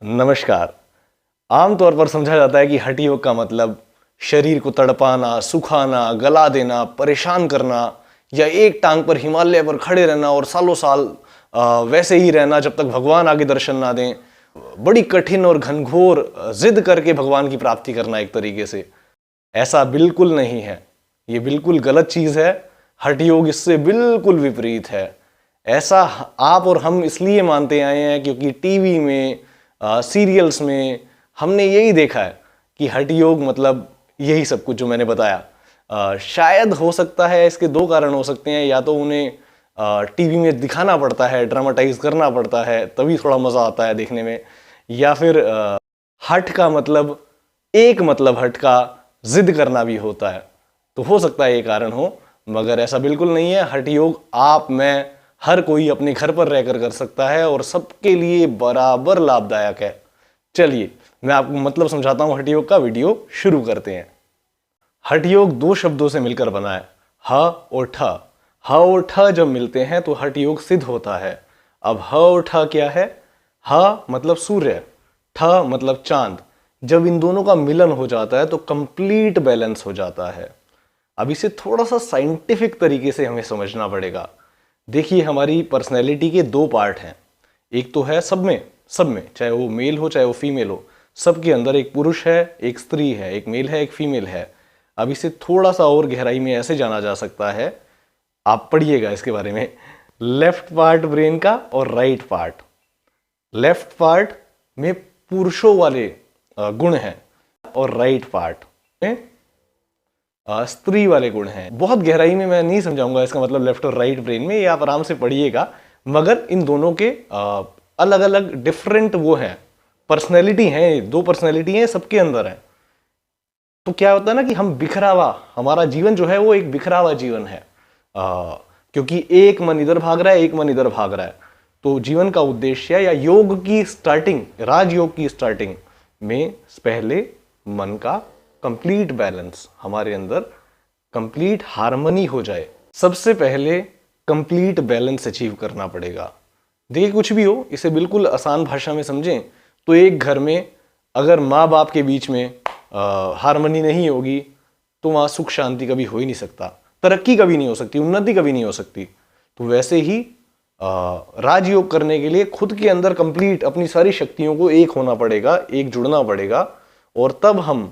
नमस्कार। आमतौर पर समझा जाता है कि हठ योग का मतलब शरीर को तड़पाना, सुखाना, गला देना, परेशान करना या एक टांग पर हिमालय पर खड़े रहना और सालों साल वैसे ही रहना जब तक भगवान आगे दर्शन ना दें। बड़ी कठिन और घनघोर जिद करके भगवान की प्राप्ति करना एक तरीके से। ऐसा बिल्कुल नहीं है, ये बिल्कुल गलत चीज है। हठ योग इससे बिल्कुल विपरीत है। ऐसा आप और हम इसलिए मानते आए हैं क्योंकि टीवी में, सीरियल्स में हमने यही देखा है कि हठ योग मतलब यही सब कुछ जो मैंने बताया। शायद हो सकता है इसके दो कारण हो सकते हैं, या तो उन्हें टीवी में दिखाना पड़ता है, ड्रामाटाइज करना पड़ता है, तभी थोड़ा मजा आता है देखने में, या फिर हठ का मतलब एक मतलब हठ का जिद करना भी होता है, तो हो सकता है ये कारण हो। मगर ऐसा बिल्कुल नहीं है। हठ योग आप, मैं, हर कोई अपने घर पर रहकर कर सकता है और सबके लिए बराबर लाभदायक है। चलिए मैं आपको मतलब समझाता हूं हठ योग का। वीडियो शुरू करते हैं। हठ योग दो शब्दों से मिलकर बना है, ह और ठ। ह और ठ जब मिलते हैं तो हठ योग सिद्ध होता है। अब ह और ठ क्या है? ह मतलब सूर्य, ठ मतलब चांद। जब इन दोनों का मिलन हो जाता है तो कंप्लीट बैलेंस हो जाता है। अब इसे थोड़ा सा साइंटिफिक तरीके से हमें समझना पड़ेगा। देखिए, हमारी पर्सनैलिटी के दो पार्ट हैं। एक तो है सब में चाहे वो मेल हो चाहे वो फीमेल हो, सबके अंदर एक पुरुष है, एक स्त्री है, एक मेल है, एक फीमेल है। अब इसे थोड़ा सा और गहराई में ऐसे जाना जा सकता है, आप पढ़िएगा इसके बारे में। लेफ्ट पार्ट ब्रेन का और राइट पार्ट। लेफ्ट पार्ट में पुरुषों वाले गुण हैं और राइट पार्ट में स्त्री वाले गुण हैं। बहुत गहराई में मैं नहीं समझाऊंगा इसका मतलब लेफ्ट और राइट ब्रेन में, ये आप आराम से पढ़िएगा। मगर इन दोनों के अलग अलग डिफरेंट वो हैं, पर्सनैलिटी हैं, दो पर्सनैलिटी हैं, सबके अंदर है। तो क्या होता है ना कि हम बिखरावा, हमारा जीवन जो है वो एक बिखरावा जीवन है, क्योंकि एक मन इधर भाग रहा है, एक मन इधर भाग रहा है। तो जीवन का उद्देश्य या योग की स्टार्टिंग, राजयोग की स्टार्टिंग में पहले मन का कंप्लीट बैलेंस, हमारे अंदर कंप्लीट हार्मनी हो जाए। सबसे पहले कंप्लीट बैलेंस अचीव करना पड़ेगा। देखिए, कुछ भी हो, इसे बिल्कुल आसान भाषा में समझें तो एक घर में अगर माँ बाप के बीच में हार्मनी नहीं होगी तो वहाँ सुख शांति कभी हो ही नहीं सकता, तरक्की कभी नहीं हो सकती, उन्नति कभी नहीं हो सकती। तो वैसे ही राजयोग करने के लिए खुद के अंदर कंप्लीट अपनी सारी शक्तियों को एक होना पड़ेगा, एक जुड़ना पड़ेगा, और तब हम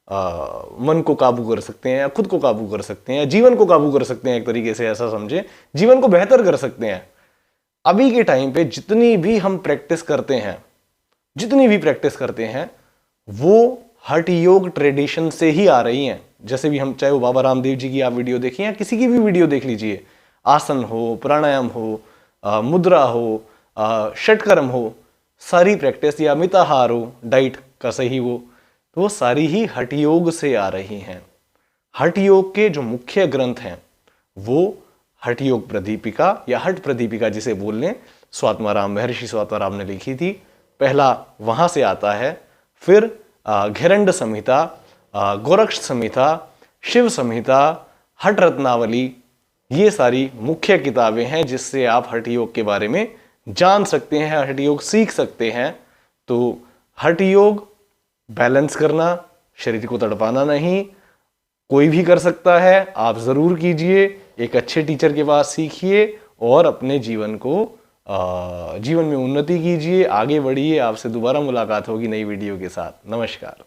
मन को काबू कर सकते हैं, या खुद को काबू कर सकते हैं, या जीवन को काबू कर सकते हैं। एक तरीके से ऐसा समझे, जीवन को बेहतर कर सकते हैं। अभी के टाइम पे जितनी भी हम प्रैक्टिस करते हैं, जितनी भी प्रैक्टिस करते हैं, वो हठ योग ट्रेडिशन से ही आ रही हैं। जैसे भी हम, चाहे वो बाबा रामदेव जी की आप वीडियो देखिए या किसी की भी वीडियो देख लीजिए, आसन हो, प्राणायाम हो, मुद्रा हो, षटकर्म हो, सारी प्रैक्टिस, या मिताहार हो, डाइट का सही वो, तो वो सारी ही हठ योग से आ रही हैं। हठ योग के जो मुख्य ग्रंथ हैं वो हठ योग प्रदीपिका या हठ प्रदीपिका जिसे बोल लें, स्वात्माराम, महर्षि स्वात्माराम ने लिखी थी। पहला वहां से आता है। फिर घेरंड संहिता, गोरक्ष संहिता, शिव संहिता, हठ रत्नावली, ये सारी मुख्य किताबें हैं जिससे आप हठ योग के बारे में जान सकते हैं, हठ योग सीख सकते हैं। तो हठ योग बैलेंस करना, शरीर को तड़पाना नहीं, कोई भी कर सकता है। आप जरूर कीजिए, एक अच्छे टीचर के पास सीखिए और अपने जीवन को, जीवन में उन्नति कीजिए, आगे बढ़िए। आपसे दोबारा मुलाकात होगी नई वीडियो के साथ। नमस्कार।